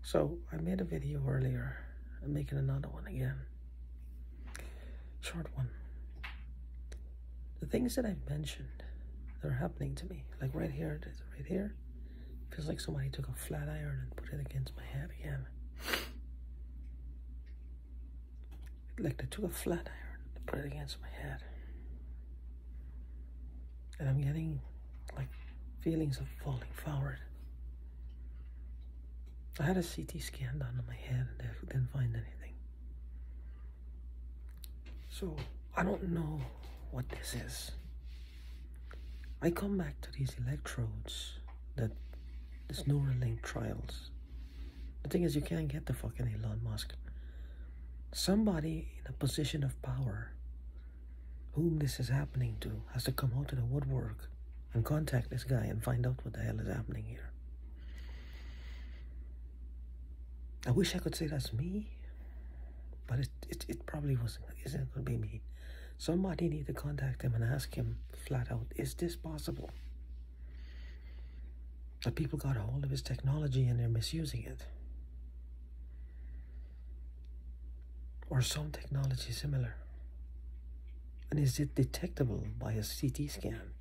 So I made a video earlier. I'm making another one again. Short one. The things that I've mentioned that are happening to me, like right here, feels like somebody took a flat iron and put it against my head again. Like they took a flat iron and put it against my head. And I'm getting like feelings of falling forward. I had a CT scan done on my head and they didn't find anything. So I don't know what this is. I come back to these electrodes, this Neuralink trials. The thing is, you can't get the fucking Elon Musk. Somebody in a position of power whom this is happening to has to come out of the woodwork and contact this guy and find out what the hell is happening here. I wish I could say that's me, but it probably isn't going to be me. Somebody need to contact him and ask him flat out, is this possible? That people got a hold of his technology and they're misusing it. Or some technology similar. And is it detectable by a CT scan,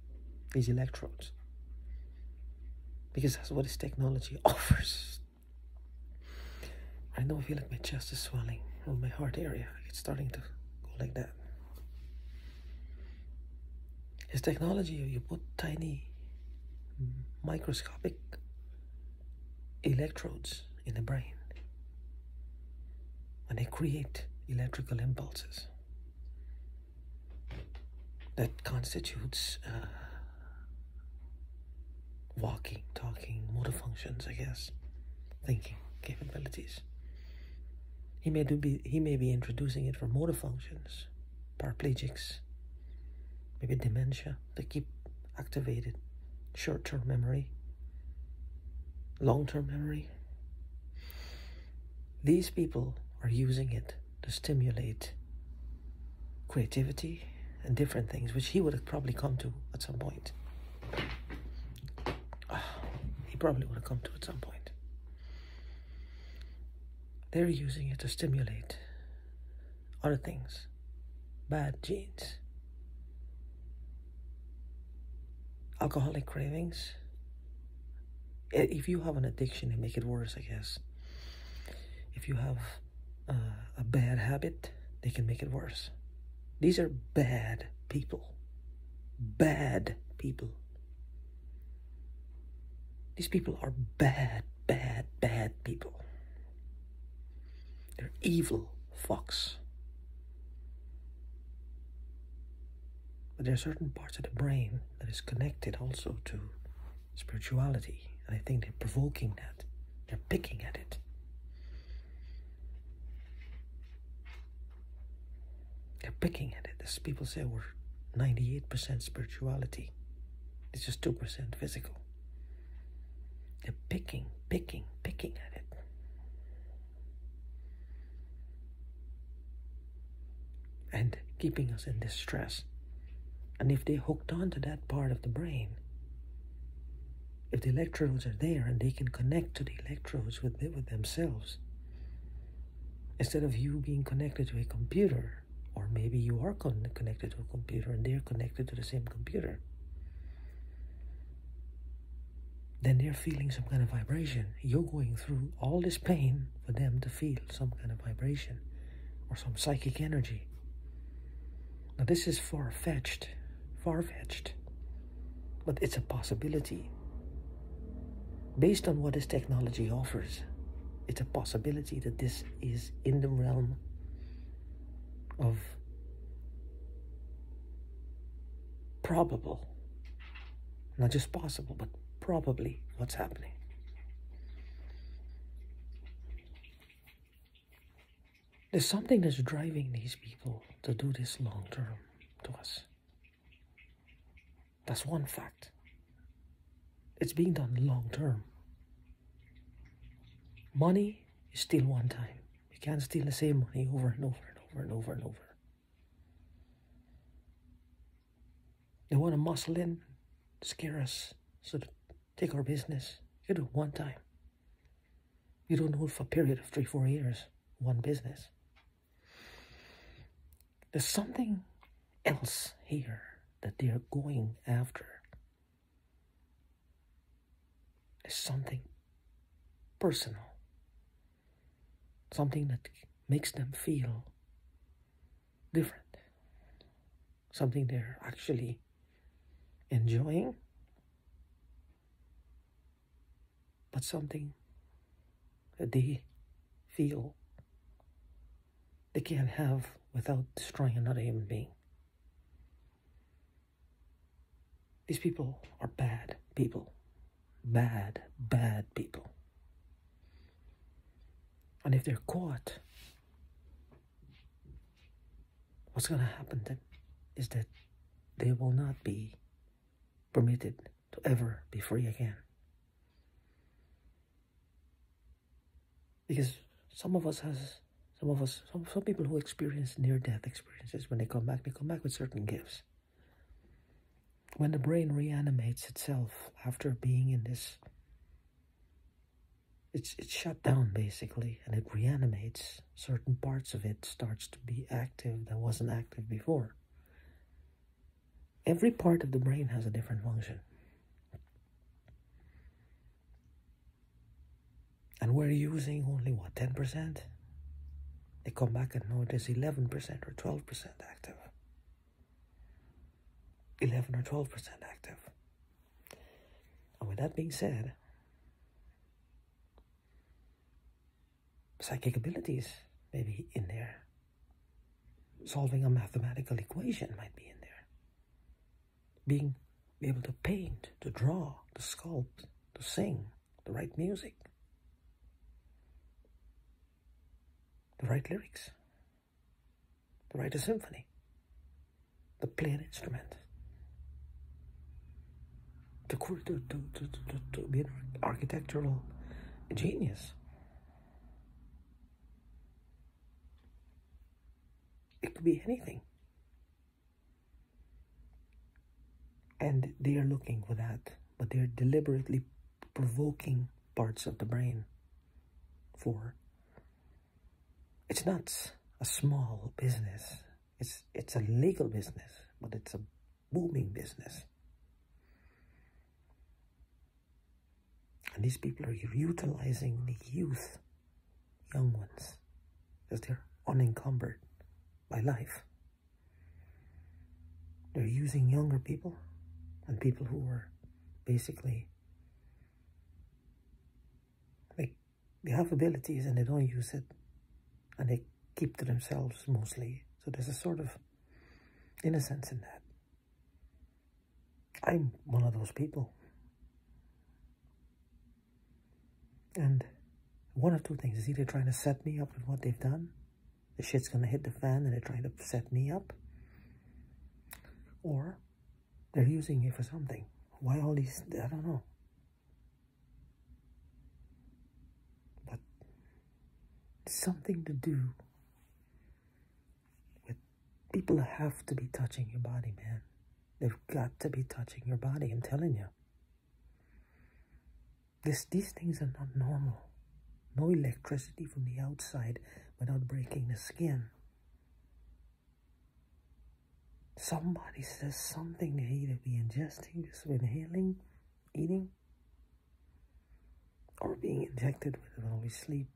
these electrodes? Because that's what this technology offers. I know I feel like my chest is swelling on my heart area. It's starting to go like that. His technology, you put tiny microscopic electrodes in the brain and they create electrical impulses that constitutes walking, talking, motor functions, I guess, thinking capabilities. He may be introducing it for motor functions, paraplegics, maybe dementia, to keep activated short-term memory, long-term memory. These people are using it to stimulate creativity and different things, which he would have probably come to at some point. He probably would have come to at some point. They're using it to stimulate other things, bad genes, alcoholic cravings. If you have an addiction, they make it worse, I guess. If you have a bad habit, they can make it worse. These are bad people. Bad people. These people are bad, bad, bad people. They're evil fucks. But there are certain parts of the brain that is connected also to spirituality. And I think they're provoking that. They're picking at it. They're picking at it. As people say, we're 98% spirituality. It's just 2% physical. They're picking at it. And keeping us in distress. And if they hooked onto that part of the brain, if the electrodes are there and they can connect to the electrodes with themselves, instead of you being connected to a computer, or maybe you are connected to a computer and they're connected to the same computer, then they're feeling some kind of vibration. You're going through all this pain for them to feel some kind of vibration or some psychic energy. Now this is far-fetched, but it's a possibility. Based on what this technology offers, it's a possibility that this is in the realm of probable, not just possible, but probably what's happening. There's something that's driving these people to do this long term to us. That's one fact. It's being done long term. Money is still one time. You can't steal the same money over and over and over and over and over. They want to muscle in, scare us, so to take our business. You do it one time. You don't hold for a period of 3-4 years, one business. There's something else here that they're going after. There's something personal. Something that makes them feel different. Something they're actually enjoying. But something that they feel they can't have without destroying another human being. These people are bad people. Bad, bad people. And if they're caught, what's going to happen then is that they will not be permitted to ever be free again. Because some people who experience near-death experiences, when they come back with certain gifts. When the brain reanimates itself after being in this, it's shut down basically, and it reanimates. Certain parts of it starts to be active that wasn't active before. Every part of the brain has a different function. And we're using only, what, 10%? They come back and know there's 11% or 12% active. 11 or 12% active. And with that being said, psychic abilities may be in there. Solving a mathematical equation might be in there. Be able to paint, to draw, to sculpt, to sing, to write music, to write lyrics, to write a symphony, to play an instrument, to be an architectural genius. It could be anything. And they are looking for that, but they're deliberately provoking parts of the brain for. It's not a small business. It's a legal business, but it's a booming business. And these people are utilizing the youth, young ones, because they're unencumbered by life. They're using younger people and people who are basically, they have abilities and they don't use it, and they keep to themselves mostly. So there's a sort of innocence in that. I'm one of those people. And one of two things is either trying to set me up with what they've done, the shit's gonna hit the fan and they're trying to set me up, or they're using it for something. Why all these, I don't know. But something to do with people have to be touching your body, man. They've got to be touching your body, I'm telling you. These things are not normal. No electricity from the outside without breaking the skin. Somebody says something they either be ingesting, just inhaling, eating, or being injected with it while we sleep.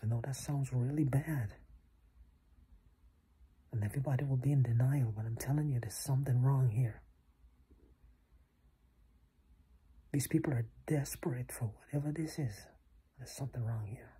I know that sounds really bad. And everybody will be in denial, but I'm telling you, there's something wrong here. These people are desperate for whatever this is. There's something wrong here.